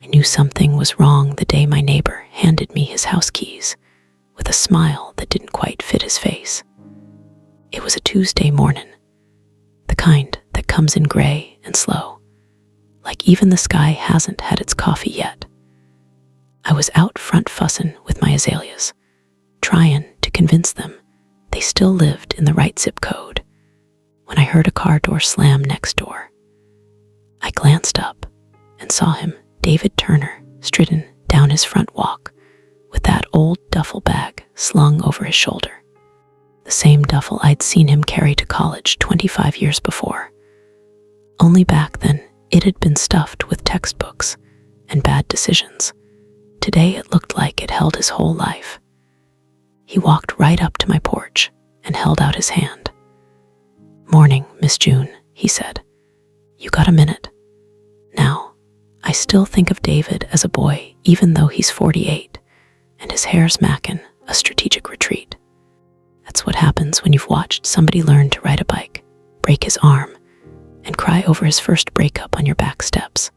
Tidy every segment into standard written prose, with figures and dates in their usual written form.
I knew something was wrong the day my neighbor handed me his house keys, with a smile that didn't quite fit his face. It was a Tuesday morning, the kind that comes in gray and slow, like even the sky hasn't had its coffee yet. I was out front fussin' with my azaleas, trying to convince them they still lived in the right zip code, when I heard a car door slam next door. I glanced up and saw him, David Turner, stridden down his front walk with that old duffel bag slung over his shoulder. The same duffel I'd seen him carry to college 25 years before. Only back then, it had been stuffed with textbooks and bad decisions. Today it looked like it held his whole life. He walked right up to my porch and held out his hand. "Morning, Miss June," he said. "You got a minute?" Now, I still think of David as a boy, even though he's 48, and his hair's mackin' a strategic retreat. That's what happens when you've watched somebody learn to ride a bike, break his arm, and cry over his first breakup on your back steps.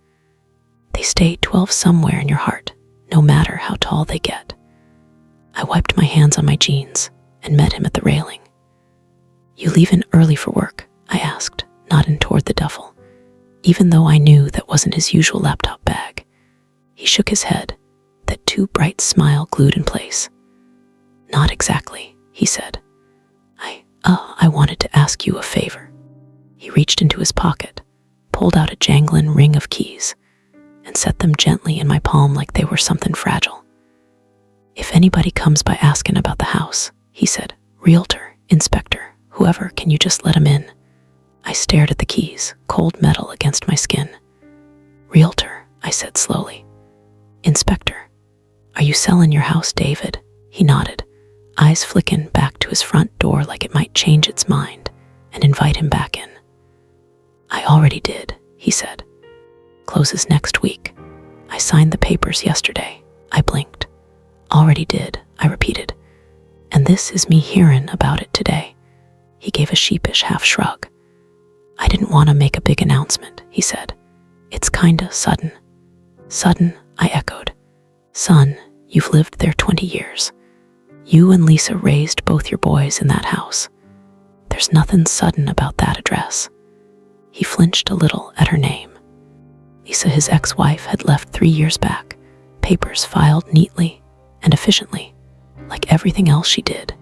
They stay 12 somewhere in your heart, no matter how tall they get. I wiped my hands on my jeans and met him at the railing. "You leavin' early for work?" I asked, nodding toward the duffel, even though I knew that wasn't his usual laptop bag. He shook his head, that too bright smile glued in place. "Not exactly," he said. I wanted to ask you a favor." He reached into his pocket, pulled out a jangling ring of keys, and set them gently in my palm like they were something fragile. "If anybody comes by asking about the house," he said, "realtor, inspector, whoever, can you just let 'em in?" I stared at the keys, cold metal against my skin. "Realtor," I said slowly. "Inspector, are you selling your house, David?" He nodded, eyes flicking back to his front door like it might change its mind and invite him back in. "I already did," he said. "Closes next week. I signed the papers yesterday." I blinked. "Already did," I repeated. "And this is me hearing about it today." He gave a sheepish half shrug. "I didn't want to make a big announcement," he said. "It's kinda sudden." "Sudden?" I echoed. "Son, you've lived there 20 years. You and Lisa raised both your boys in that house. There's nothing sudden about that address." He flinched a little at her name. Lisa, his ex-wife, had left 3 years back, papers filed neatly and efficiently, like everything else she did.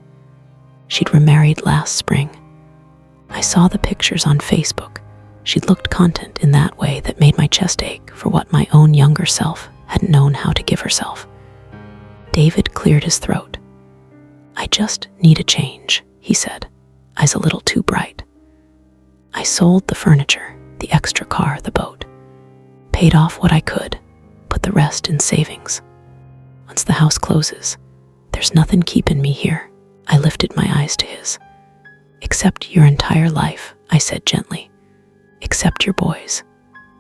She'd remarried last spring. I saw the pictures on Facebook. She'd looked content in that way that made my chest ache for what my own younger self hadn't known how to give herself. David cleared his throat. "I just need a change," he said, eyes a little too bright. "I sold the furniture, the extra car, the boat. Paid off what I could, put the rest in savings. Once the house closes, there's nothing keeping me here." I lifted my eyes to his. "Except your entire life," I said gently. "Except your boys.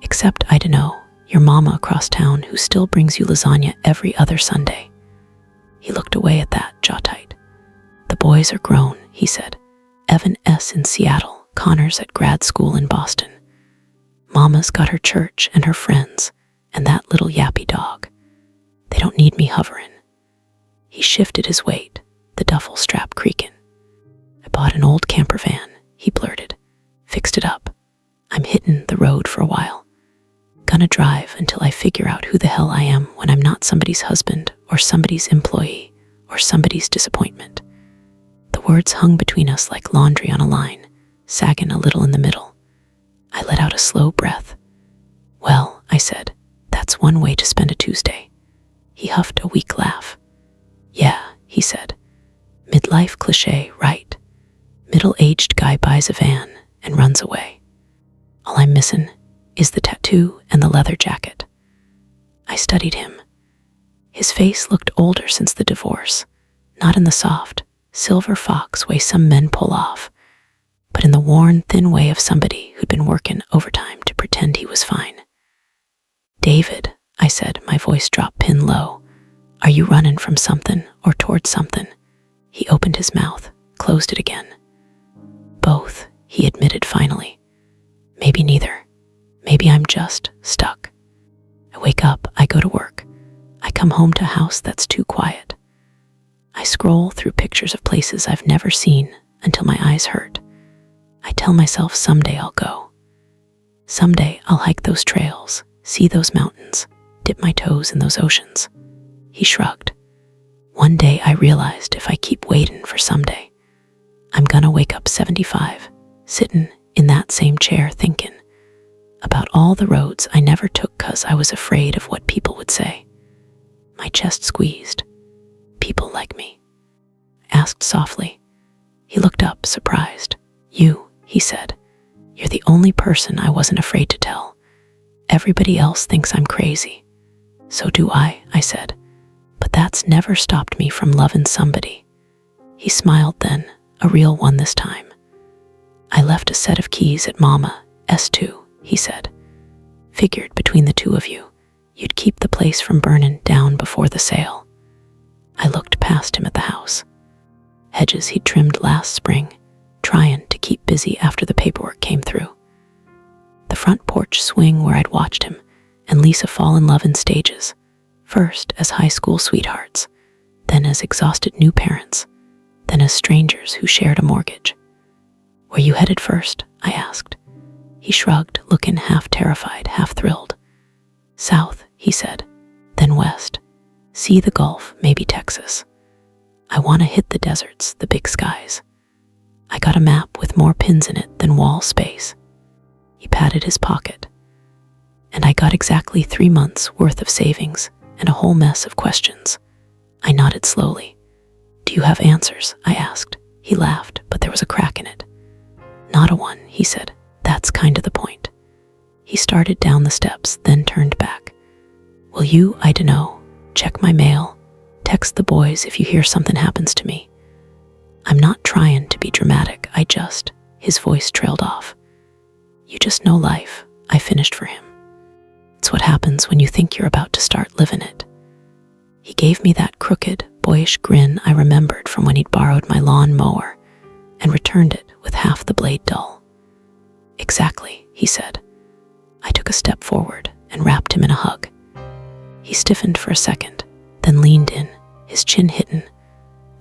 Except, I dunno, your mama across town who still brings you lasagna every other Sunday." He looked away at that, jaw tight. "The boys are grown," he said. "Evan S. in Seattle, Connor's at grad school in Boston. Mama's got her church and her friends, and that little yappy dog. They don't need me hovering." He shifted his weight, the duffel strap creaking. "I bought an old camper van," he blurted. "Fixed it up. I'm hitting the road for a while. Gonna drive until I figure out who the hell I am when I'm not somebody's husband or somebody's employee or somebody's disappointment." The words hung between us like laundry on a line, sagging a little in the middle. I let out a slow breath. "Well," I said, "that's one way to spend a Tuesday." He huffed a weak laugh. "Yeah," he said. "Midlife cliché, right? Middle-aged guy buys a van and runs away. All I'm missing is the tattoo and the leather jacket." I studied him. His face looked older since the divorce, not in the soft, silver fox way some men pull off, but in the worn, thin way of somebody who'd been working overtime to pretend he was fine. "David," I said, my voice dropped pin low, "are you running from something or towards something?" He opened his mouth, closed it again. "Both," he admitted finally. "Maybe neither. Maybe I'm just stuck. I wake up, I go go to work. I come home to a house that's too quiet. I scroll through pictures of places I've never seen until my eyes hurt. I tell myself someday I'll go. Someday I'll hike those trails, see those mountains, dip my toes in those oceans. He shrugged. One day I realized if I keep waiting for someday, I'm gonna wake up 75, sitting in that same chair thinking about all the roads I never took 'cause I was afraid of what people would say. My chest squeezed. People like me? I asked softly. He looked up, surprised. You, he said. You're the only person I wasn't afraid to tell. Everybody else thinks I'm crazy. So do I said. But that's never stopped me from loving somebody. He smiled then, a real one this time. I left a set of keys at Mama S2, he said. Figured between the two of you, you'd keep the place from burning down before the sale. I looked past him at the house. Hedges he'd trimmed last spring, trying to keep busy after the paperwork came through. The front porch swing where I'd watched him and Lisa fall in love in stages, first as high school sweethearts, then as exhausted new parents, then as strangers who shared a mortgage. Were you headed first? I asked. He shrugged, looking half terrified, half thrilled. South, he said, then west. See the Gulf, maybe Texas. I want to hit the deserts, the big skies. I got a map with more pins in it than wall space. He patted his pocket. And I got exactly 3 months worth of savings and a whole mess of questions. I nodded slowly. Do you have answers? I asked. He laughed, but there was a crack in it. Not a one, he said. That's kind of the point. He started down the steps, then turned back. Will you, I dunno, check my mail, text the boys if you hear something happens to me. I'm not trying to be dramatic, his voice trailed off. You just know life, I finished for him. It's what happens when you think you're about to start living it. He gave me that crooked, boyish grin I remembered from when he'd borrowed my lawn mower and returned it with half the blade dull. Exactly, he said. I took a step forward and wrapped him in a hug. He stiffened for a second, then leaned in, his chin hitting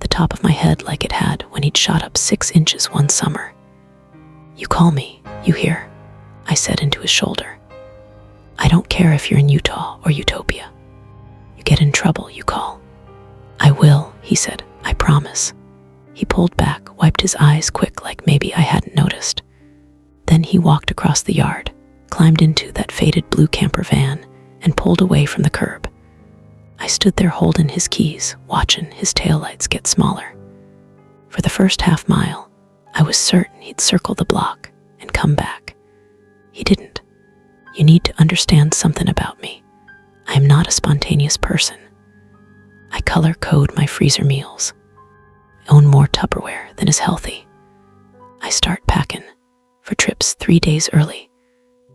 the top of my head like it had when he'd shot up 6 inches one summer. You call me, you hear? I said into his shoulder. I don't care if you're in Utah or Utopia. You get in trouble, you call. I will, he said, I promise. He pulled back, wiped his eyes quick like maybe I hadn't noticed. Then he walked across the yard, climbed into that faded blue camper van, and pulled away from the curb. I stood there holding his keys, watching his taillights get smaller. For the first half mile, I was certain he'd circle the block and come back. He didn't. You need to understand something about me. I am not a spontaneous person. I color code my freezer meals. I own more Tupperware than is healthy. I start packing for trips 3 days early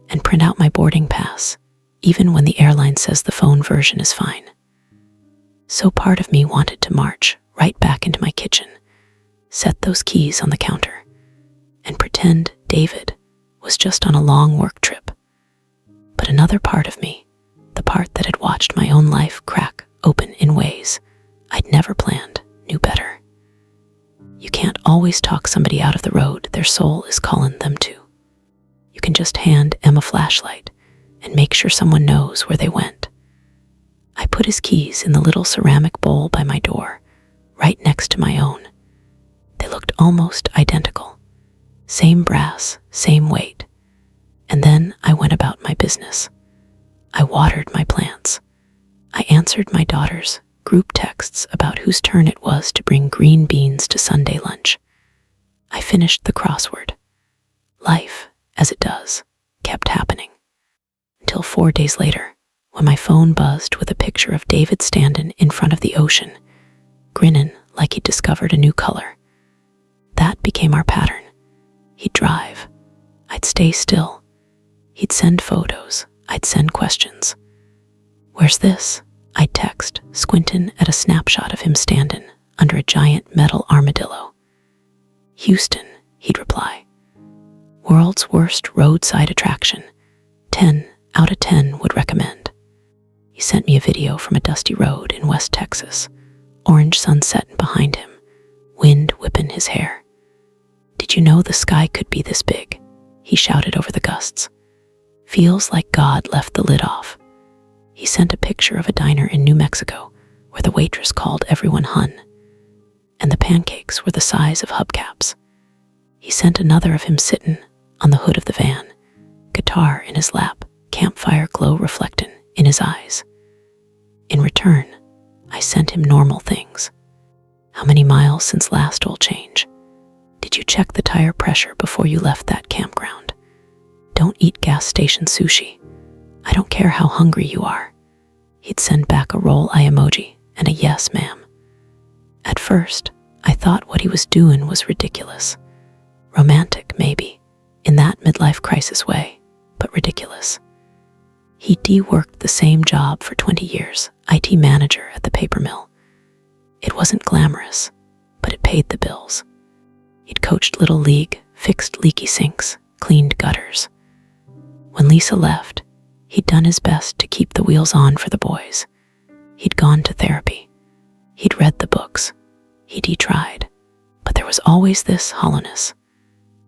and print out my boarding pass, even when the airline says the phone version is fine. So part of me wanted to march right back into my kitchen, set those keys on the counter, and pretend David was just on a long work trip. But another part of me, the part that had watched my own life crack open in ways I'd never planned, knew better. You can't always talk somebody out of the road their soul is calling them to. You can just hand Em a flashlight and make sure someone knows where they went. I put his keys in the little ceramic bowl by my door, right next to my own. They looked almost identical. Same brass, same weight. And then I went about my business. I watered my plants. I answered my daughter's group texts about whose turn it was to bring green beans to Sunday lunch. I finished the crossword. Life, as it does, kept happening. Until 4 days later, when my phone buzzed with a picture of David standing in front of the ocean, grinning like he'd discovered a new color. That became our pattern. He'd drive. I'd stay still. He'd send photos. I'd send questions. Where's this? I'd text, squinting at a snapshot of him standing under a giant metal armadillo. Houston, he'd reply. World's worst roadside attraction. 10 out of 10 would recommend. He He sent me a video from a dusty road in West Texas, orange sunset behind him, wind whipping his hair. "Did you know the sky could be this big?" he shouted over the gusts. "Feels like God left the lid off." He sent a picture of a diner in New Mexico where the waitress called everyone hun, and the pancakes were the size of hubcaps. He sent another of him sitting on the hood of the van, guitar in his lap, campfire glow reflecting in his eyes. In return, I sent him normal things. "How many miles since last oil change? Did you check the tire pressure before you left that campground? Don't eat gas station sushi. I don't care how hungry you are." He'd send back a roll eye emoji and a "yes, ma'am." At first, I thought what he was doing was ridiculous. Romantic, maybe, in that midlife crisis way, but ridiculous. He de-worked the same job for 20 years, IT manager at the paper mill. It wasn't glamorous, but it paid the bills. He'd coached Little League, fixed leaky sinks, cleaned gutters. When Lisa left, he'd done his best to keep the wheels on for the boys. He'd gone to therapy. He'd read the books. He'd tried. But there was always this hollowness,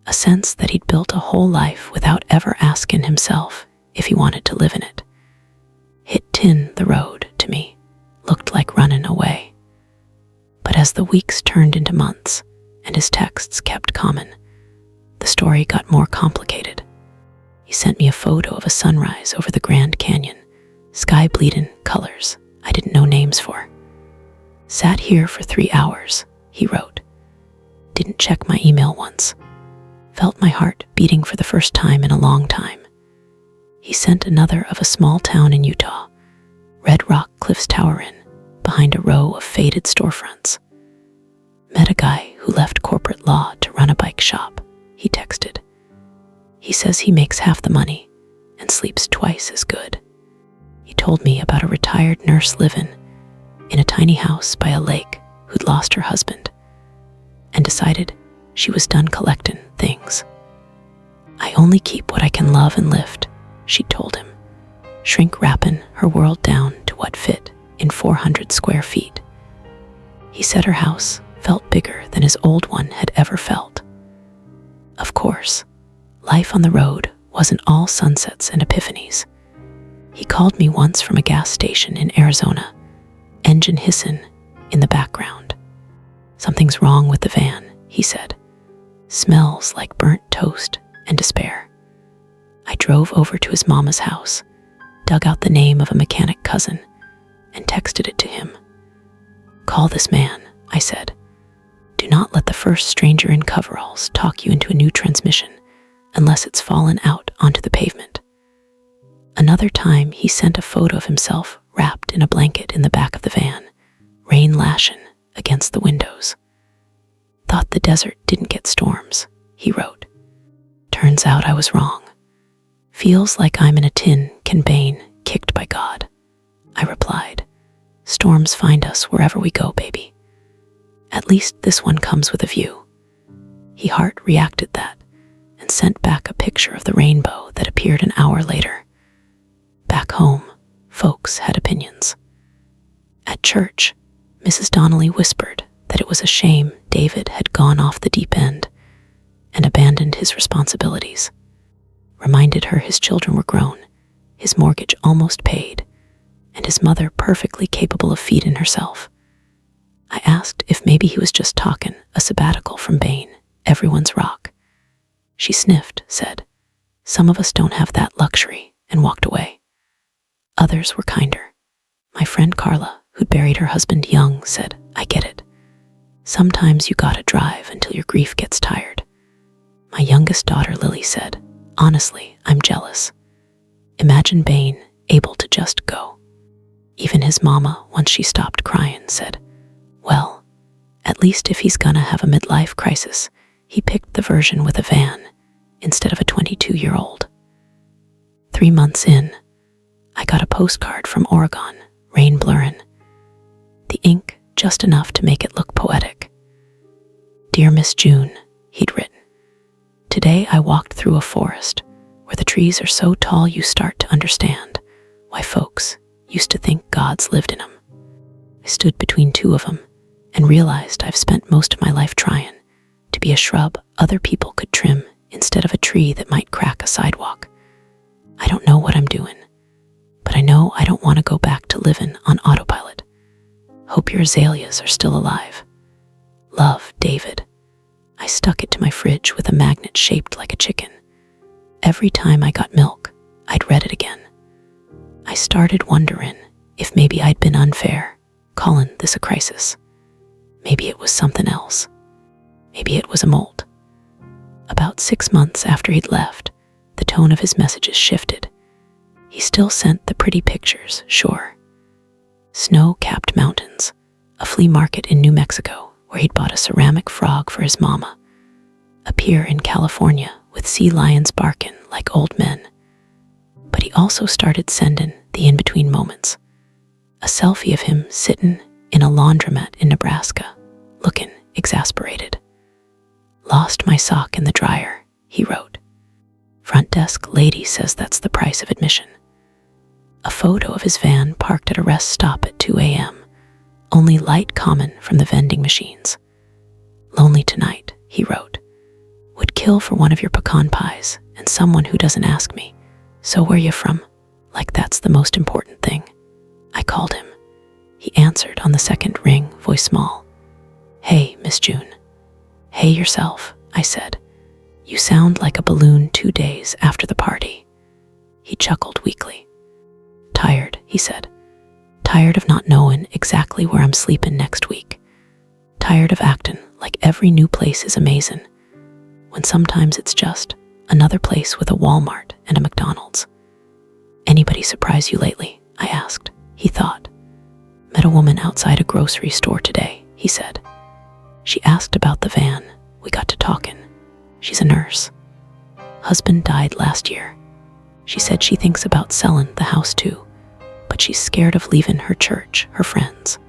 a sense that he'd built a whole life without ever asking himself if he wanted to live in it. Hit tin the road, to me, looked like running away. But as the weeks turned into months and his texts kept coming, the story got more complicated. He sent me a photo of a sunrise over the Grand Canyon, sky bleeding colors I didn't know names for. "Sat here for 3 hours, he wrote. Didn't check my email once. Felt my heart beating for the first time in a long time. He sent another of a small town in Utah, red rock cliffs towering behind a row of faded storefronts. Met a guy who left corporate law to run a bike shop, he texted. He says he makes half the money and sleeps twice as good. He told me about a retired nurse livin in a tiny house by a lake who'd lost her husband and decided she was done collecting things. "I only keep what I can love and lift," she told him, shrink wrapping her world down to what fit in 400 square feet. He said her house felt bigger than his old one had ever felt. Of course, life on the road wasn't all sunsets and epiphanies. He called me once from a gas station in Arizona, engine hissing in the background. "Something's wrong with the van," he said. "Smells like burnt toast and despair." I drove over to his mama's house, dug out the name of a mechanic cousin, and texted it to him. "Call this man," I said. "Do not let the first stranger in coveralls talk you into a new transmission unless it's fallen out onto the pavement." Another time, he sent a photo of himself wrapped in a blanket in the back of the van, rain lashing against the windows. "Thought the desert didn't get storms," he wrote. "Turns out I was wrong. Feels like I'm in a tin can bein kicked by God." I replied, "Storms find us wherever we go, baby. At least this one comes with a view." He heart reacted that and sent back a picture of the rainbow that appeared an hour later. Back home, folks had opinions. At church, Mrs. Donnelly whispered that it was a shame David had gone off the deep end and abandoned his responsibilities. Reminded her his children were grown, his mortgage almost paid, and his mother perfectly capable of feeding herself. I asked if maybe he was just talking a sabbatical from bein everyone's rock. She sniffed, said, "Some of us don't have that luxury," and walked away. Others were kinder. My friend Carla, who'd buried her husband young, said, "I get it. Sometimes you gotta drive until your grief gets tired." My youngest daughter, Lily, said, "Honestly, I'm jealous. Imagine bein able to just go." Even his mama, once she stopped crying, said, "Well, at least if he's gonna have a midlife crisis, he picked the version with a van instead of a 22-year-old. 3 months in, I got a postcard from Oregon, rain blurring. The ink just enough to make it look poetic. "Dear Miss June," he'd written, "today I walked through a forest where the trees are so tall you start to understand why folks Used to think gods lived in 'em. I stood between two of 'em and realized I've spent most of my life trying to be a shrub other people could trim instead of a tree that might crack a sidewalk. I don't know what I'm doing, but I know I don't want to go back to living on autopilot. Hope your azaleas are still alive. Love, David. I stuck it to my fridge with a magnet shaped like a chicken. Every time I got milk, I'd read it again. I started wondering if maybe I'd been unfair, calling this a crisis. Maybe it was something else. Maybe it was a molt. About 6 months after he'd left, the tone of his messages shifted. He still sent the pretty pictures, sure. Snow-capped mountains, a flea market in New Mexico where he'd bought a ceramic frog for his mama, a pier in California with sea lions barking like old men. But he also started sending the in-between moments. A selfie of him sitting in a laundromat in Nebraska, looking exasperated. Lost my sock in the dryer, he wrote. Front desk lady says that's the price of admission. A photo of his van parked at a rest stop at 2 a.m., only light common from the vending machines. Lonely tonight, he wrote. Would kill for one of your pecan pies and someone who doesn't ask me, so where you from? Like that's the most important thing. I called him. He answered on the second ring, voice small. Hey, Miss June. Hey yourself, I said. You sound like a balloon 2 days after the party. He chuckled weakly. Tired, he said. Tired of not knowing exactly where I'm sleeping next week. Tired of acting like every new place is amazing, when sometimes it's just another place with a Walmart and a McDonald's. Anybody surprise you lately? I asked. He thought. Met a woman outside a grocery store today, he said. She asked about the van. We got to talking. She's a nurse. Husband died last year. She said she thinks about selling the house too, but she's scared of leaving her church, her friends.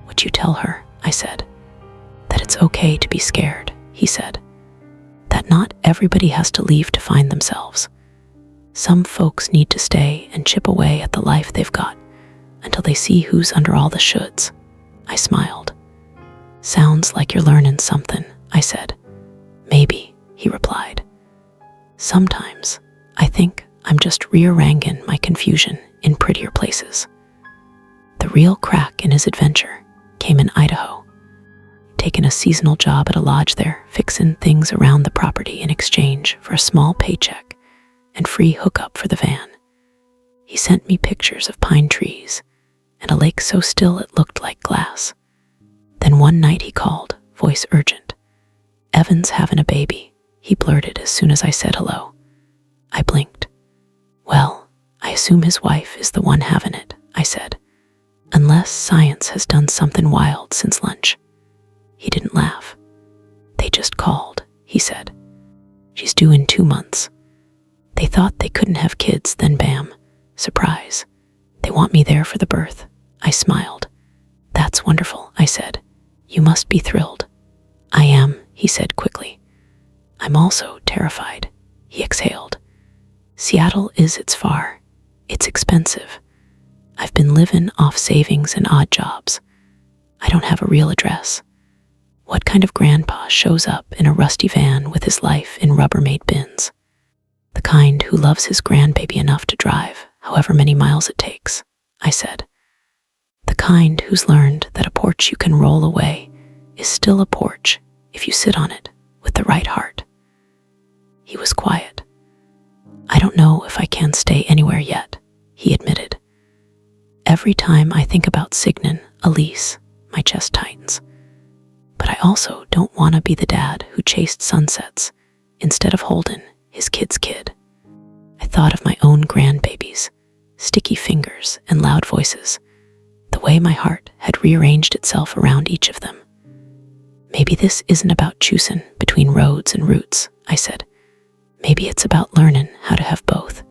Would you tell her, I said, that it's okay to be scared, he said. That not everybody has to leave to find themselves. Some folks need to stay and chip away at the life they've got until they see who's under all the shoulds. I smiled. Sounds like you're learning something, I said. Maybe, he replied. Sometimes I think I'm just rearranging my confusion in prettier places. The real crack in his adventure came in Idaho. Taking a seasonal job at a lodge there, fixing things around the property in exchange for a small paycheck and free hookup for the van. He sent me pictures of pine trees and a lake so still it looked like glass. Then one night he called, voice urgent. Evan's having a baby, he blurted as soon as I said hello. I blinked. Well, I assume his wife is the one having it, I said. Unless science has done something wild since lunch. He didn't laugh. They just called, he said. She's due in 2 months. They thought they couldn't have kids, then bam, surprise. They want me there for the birth. I smiled. That's wonderful, I said. You must be thrilled. I am, he said quickly. I'm also terrified, he exhaled. Seattle it's far. It's expensive. I've been living off savings and odd jobs. I don't have a real address. What kind of grandpa shows up in a rusty van with his life in Rubbermaid bins? The kind who loves his grandbaby enough to drive however many miles it takes, I said. The kind who's learned that a porch you can roll away is still a porch if you sit on it with the right heart. He was quiet. I don't know if I can stay anywhere yet, he admitted. Every time I think about Signan, Elise, my chest tightens. But I also don't want to be the dad who chased sunsets instead of holding his kid's kid. I thought of my own grandbabies, sticky fingers and loud voices, the way my heart had rearranged itself around each of them. Maybe this isn't about choosing between roads and roots, I said. Maybe it's about learning how to have both.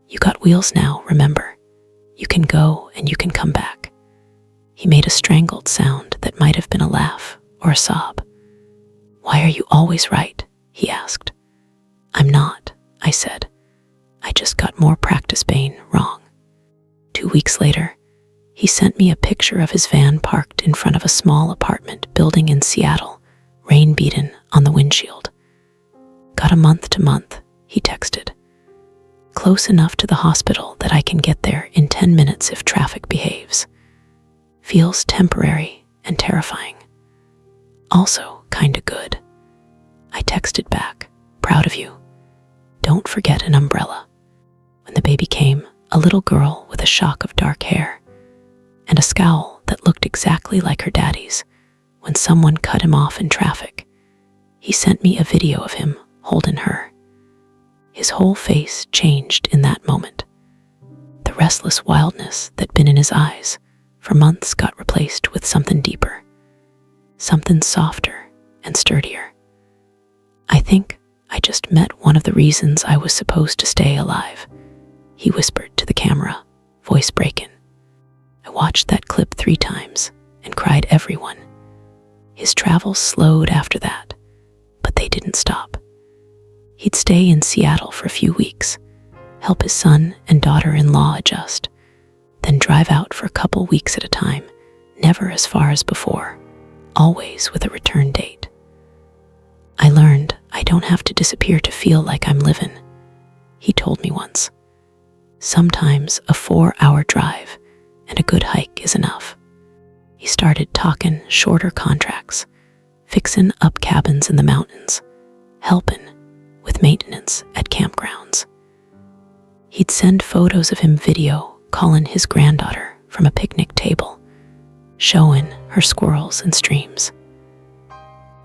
You got wheels now, remember. You can go and you can come back. He made a strangled sound that might have been a laugh or a sob. Why are you always right? He asked. I'm not, I said. I just got more practice bein wrong. 2 weeks later, he sent me a picture of his van parked in front of a small apartment building in Seattle, rain beaten on the windshield. "Got a month to month," he texted. "Close enough to the hospital that I can get there in 10 minutes if traffic behaves. Feels temporary and terrifying. Also kinda good." I texted back, "Proud of you. Don't forget an umbrella." When the baby came, a little girl with a shock of dark hair and a scowl that looked exactly like her daddy's when someone cut him off in traffic, he sent me a video of him holding her. His whole face changed in that moment. The restless wildness that'd been in his eyes for months got replaced with something deeper, something softer and sturdier. "I think I just met one of the reasons I was supposed to stay alive," he whispered to the camera, voice breaking. I watched that clip 3 times and cried every one. His travels slowed after that, but they didn't stop. He'd stay in Seattle for a few weeks, help his son and daughter-in-law adjust, then drive out for a couple weeks at a time, never as far as before, always with a return date. "I learned I don't have to disappear to feel like I'm livin'," he told me once. "Sometimes a 4-hour drive and a good hike is enough." He started talking shorter contracts, fixin' up cabins in the mountains, helpin' with maintenance at campgrounds. He'd send photos of him video calling his granddaughter from a picnic table, showing her squirrels and streams.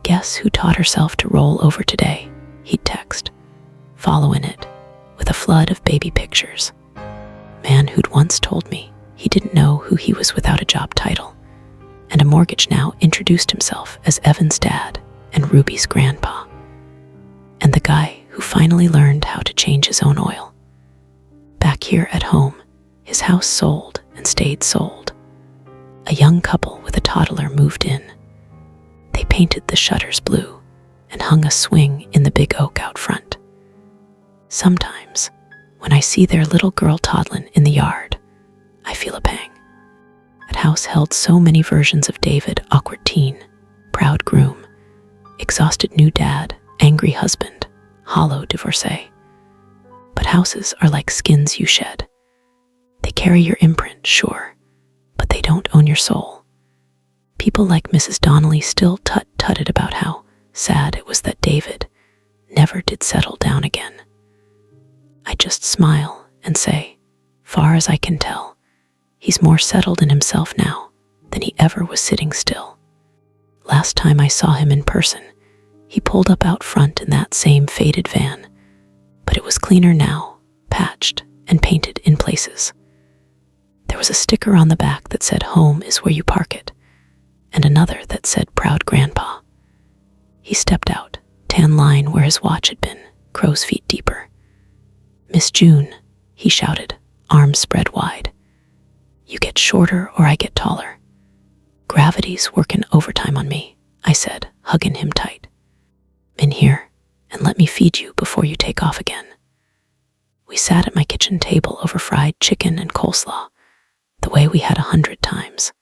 "Guess who taught herself to roll over today?" he'd text, following it with a flood of baby pictures. Man who'd once told me he didn't know who he was without a job title, and a mortgage now introduced himself as Evan's dad and Ruby's grandpa. And the guy who finally learned how to change his own oil. Back here at home, his house sold and stayed sold. A young couple with a toddler moved in. They painted the shutters blue and hung a swing in the big oak out front. Sometimes, when I see their little girl toddling in the yard, I feel a pang. That house held so many versions of David, awkward teen, proud groom, exhausted new dad, angry husband, hollow divorcee. But houses are like skins you shed. They carry your imprint, sure, but they don't own your soul. People like Mrs. Donnelly still tut-tutted about how sad it was that David never did settle down again. I just smile and say, far as I can tell, he's more settled in himself now than he ever was sitting still. Last time I saw him in person, he pulled up out front in that same faded van, but it was cleaner now, patched and painted in places. There was a sticker on the back that said "Home is where you park it," and another that said "Proud Grandpa." He stepped out, tan line where his watch had been, crow's feet deeper. "Miss June," he shouted, arms spread wide. "You get shorter or I get taller." "Gravity's working overtime on me," I said, hugging him tight. "In here, and let me feed you before you take off again." We sat at my kitchen table over fried chicken and coleslaw, the way we had 100 times.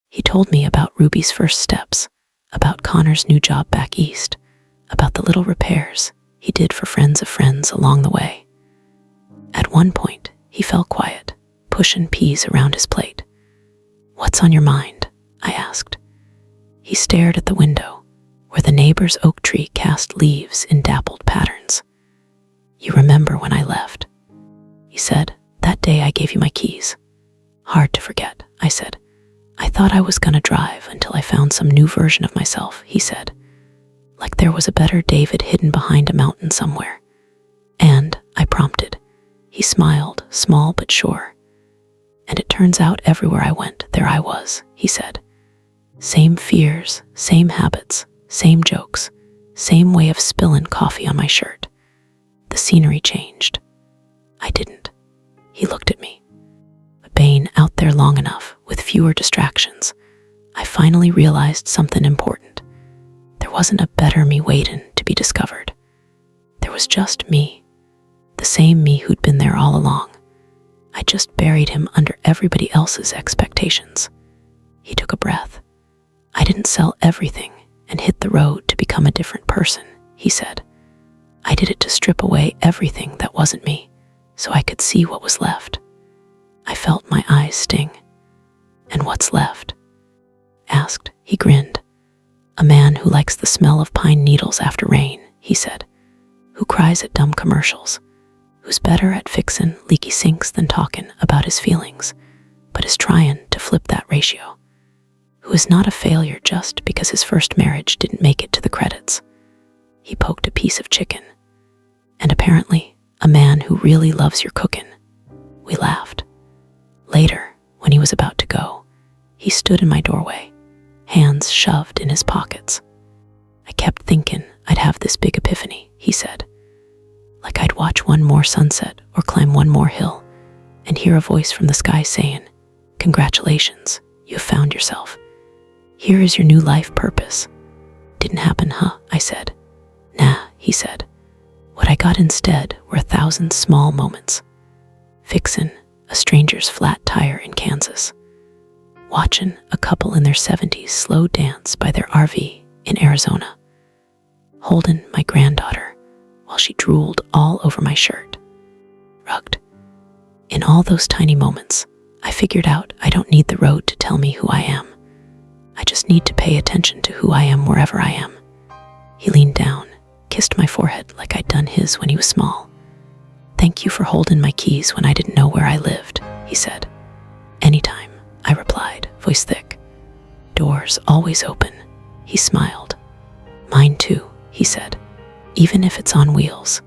He told me about Ruby's first steps, about Connor's new job back east, about the little repairs he did for friends of friends along the way. At one point, he fell quiet, pushing peas around his plate. "What's on your mind?" I asked. He stared at the window, where the neighbor's oak tree cast leaves in dappled patterns. "You remember when I left?" He said, "That day I gave you my keys." "Hard to forget," I said. "I thought I was gonna drive until I found some new version of myself," he said. Like there was a better David hidden behind a mountain somewhere. "And," I prompted. He smiled, small but sure. "And it turns out everywhere I went, there I was," he said. "Same fears, same habits, same jokes, same way of spilling coffee on my shirt. The scenery changed. I didn't." He looked at me. But being out there long enough, with fewer distractions, I finally realized something important. There wasn't a better me waiting to be discovered. There was just me, the same me who'd been there all along. I just buried him under everybody else's expectations. He took a breath. I didn't sell everything and hit the road to become a different person, he said. I did it to strip away everything that wasn't me, so I could see what was left. I felt my eyes sting. And what's left? Asked. He grinned. A man who likes the smell of pine needles after rain, he said. Who cries at dumb commercials. Who's better at fixin' leaky sinks than talkin' about his feelings, but is tryin' to flip that ratio. Who is not a failure just because his first marriage didn't make it to the credits. He poked a piece of chicken. And apparently, a man who really loves your cookin'. We laughed. Later, when he was about to go, he stood in my doorway, hands shoved in his pockets. I kept thinking I'd have this big epiphany, he said. Like I'd watch one more sunset or climb one more hill and hear a voice from the sky saying, Congratulations, you have found yourself. Here is your new life purpose. Didn't happen, huh? I said. Nah, he said. What I got instead were 1,000 small moments. Fixin' a stranger's flat tire in Kansas. Watchin' a couple in their 70s slow dance by their RV in Arizona. Holdin' my granddaughter while she drooled all over my shirt. Rugged. In all those tiny moments, I figured out I don't need the road to tell me who I am. I just need to pay attention to who I am wherever I am. He leaned down, kissed my forehead like I'd done his when he was small. Thank you for holding my keys when I didn't know where I lived, he said. Anytime, I replied, voice thick. Doors always open, he smiled. Mine too, he said, even if it's on wheels.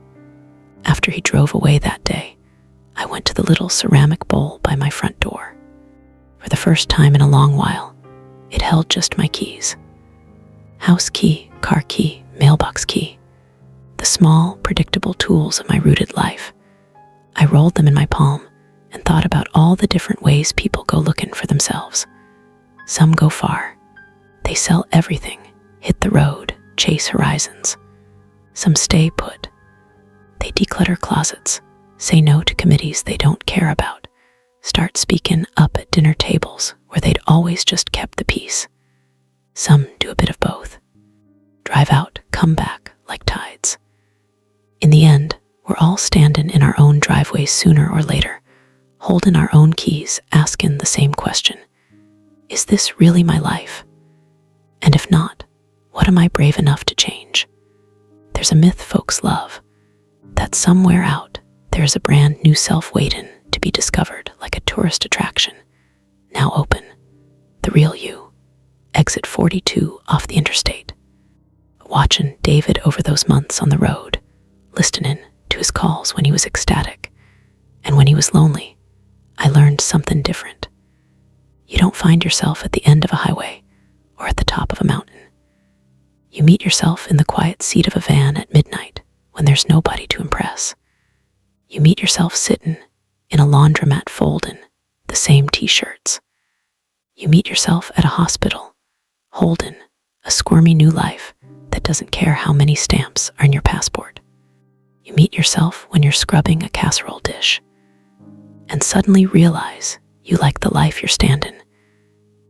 After he drove away that day, I went to the little ceramic bowl by my front door. For the first time in a long while, it held just my keys. House key, car key, mailbox key. The small, predictable tools of my rooted life. I rolled them in my palm and thought about all the different ways people go looking for themselves. Some go far. They sell everything, hit the road, chase horizons. Some stay put. They declutter closets, say no to committees they don't care about, start speaking up at dinner tables where they'd always just kept the peace. Some do a bit of both. Drive out, come back like tides. In the end, we're all standing in our own driveways sooner or later, holding our own keys, asking the same question. Is this really my life? And if not, what am I brave enough to change? There's a myth folks love, that somewhere out there is a brand new self waiting to be discovered like a tourist attraction. Now open, the real you, exit 42 off the interstate. Watching David over those months on the road, listening to his calls when he was ecstatic, and when he was lonely, I learned something different. You don't find yourself at the end of a highway or at the top of a mountain. You meet yourself in the quiet seat of a van at midnight when there's nobody to impress. You meet yourself sitting in a laundromat folding the same t-shirts. You meet yourself at a hospital holding a squirmy new life that doesn't care how many stamps are in your passport. You meet yourself when you're scrubbing a casserole dish and suddenly realize you like the life you're standing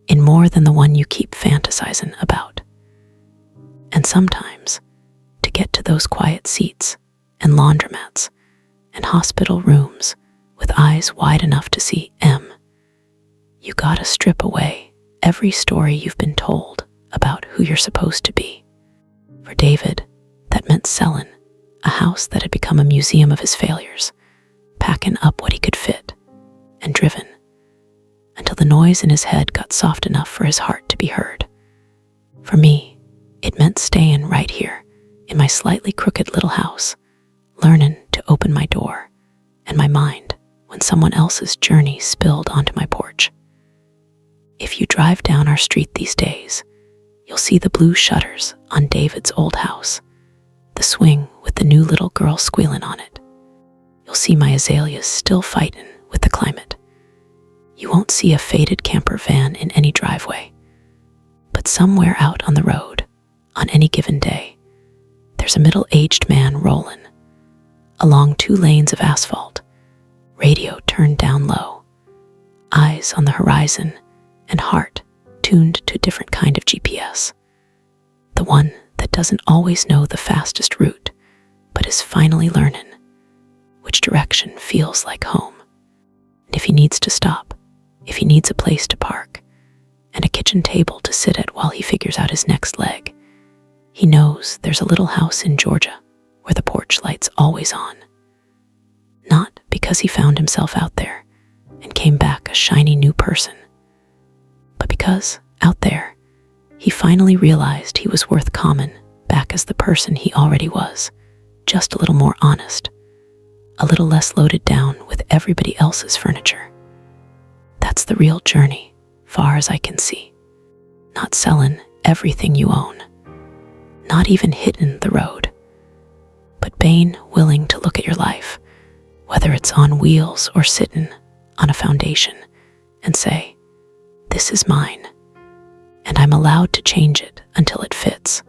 in more than the one you keep fantasizing about. And sometimes, to get to those quiet seats and laundromats and hospital rooms with eyes wide enough to see M, you gotta strip away every story you've been told about who you're supposed to be. For David, that meant selling a house that had become a museum of his failures, packing up what he could fit, and driven, until the noise in his head got soft enough for his heart to be heard. For me, it meant staying right here, in my slightly crooked little house, learning to open my door and my mind when someone else's journey spilled onto my porch. If you drive down our street these days, you'll see the blue shutters on David's old house, the swing with the new little girl squealing on it. You'll see my azaleas still fighting with the climate. You won't see a faded camper van in any driveway, but somewhere out on the road, on any given day, there's a middle-aged man rolling along 2 lanes of asphalt, radio turned down low, eyes on the horizon, and heart tuned to a different kind of GPS. The one that doesn't always know the fastest route, but is finally learning which direction feels like home. And if he needs to stop, if he needs a place to park, and a kitchen table to sit at while he figures out his next leg, he knows there's a little house in Georgia where the porch light's always on. Not because he found himself out there and came back a shiny new person, but because, out there, he finally realized he was worth coming back as the person he already was, just a little more honest, a little less loaded down with everybody else's furniture. That's the real journey, far as I can see. Not selling everything you own, not even hitting the road, but being willing to look at your life, whether it's on wheels or sitting on a foundation, and say, this is mine, and I'm allowed to change it until it fits.